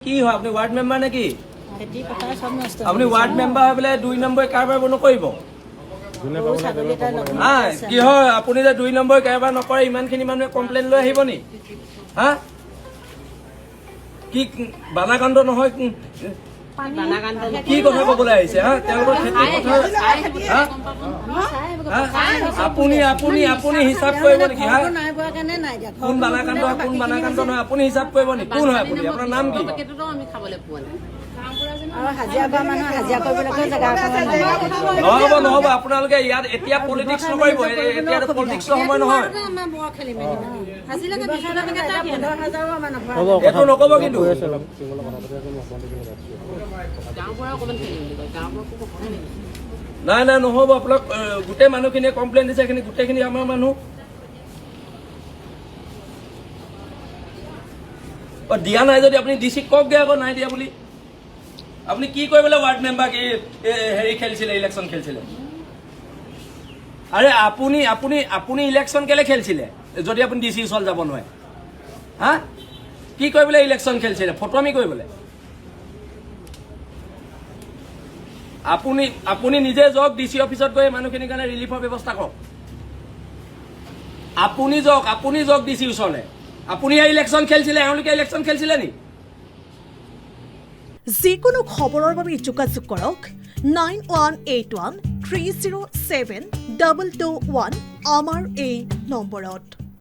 কি হয় আপনি ওয়াৰ্ড মেম্বাৰ নাকি আপনি ওয়াৰ্ড মেম্বাৰ হয় বলে 2 নম্বৰ কাৰবাৰ নকৰিব কি হয় আপুনি যে 2 নম্বৰ কাৰবাৰ নকৰে ইমানখিনি মানুহে কমপ্লেইন লৈ আহিব নি হা কি বানাকাণ্ড নহয় কি কথা ক'বলৈ আহিছে হা তেওঁলোকৰ খেতি কথা আপুনি হিচাপ কৰিব নেকি হা কোন বানাকাণ্ড নহয় আপুনি হিচাপ কৰিব নেকি কোন হয় আপুনি আপোনাৰ নাম কি নহ'ব আপোনালোকে ইয়াত এতিয়া পলিটিক্স নকৰিব এতিয়া পলিটিক্সৰ সময় নহয় এইটো নক'ব কিন্তু নাই নহ'ব আপোনাক গোটেই মানুহখিনিয়ে কমপ্লেইন দিছে এইখিনি গোটেইখিনি আমাৰ মানুহ দিয়া নাই যদি আপুনি ডিচিক কওক দিয়া আকৌ নাই দিয়া বুলি আপুনি কি কৰিবলৈ ওয়াৰ্ড মেম্বাৰ কি হেৰি খেলিছিলে ইলেকশন খেলিছিলে আৰে আপুনি ইলেকশন কেলে খেলিছিলে যদি আপুনি ডিসি ওচৰ যাব নহয় হা কি কৰিবলৈ ইলেকশন খেলিছিলে ফটোমি কৰিবলৈ আপুনি নিজে যাওক ডিসি অফিসত গৈ মানুহখিনিৰ কাৰণে ৰিলিফৰ ব্যৱস্থা কৰক আপুনি যাওক ডিসি ওচৰলে আপুনি ইলেকশন খেলিছিলে এওঁলোকে ইলেকশন খেলিছিলে নি যিকোনো খবৰৰ বাবে যোগাযোগ কৰক 9181 307 221 আমাৰ এই নম্বৰত।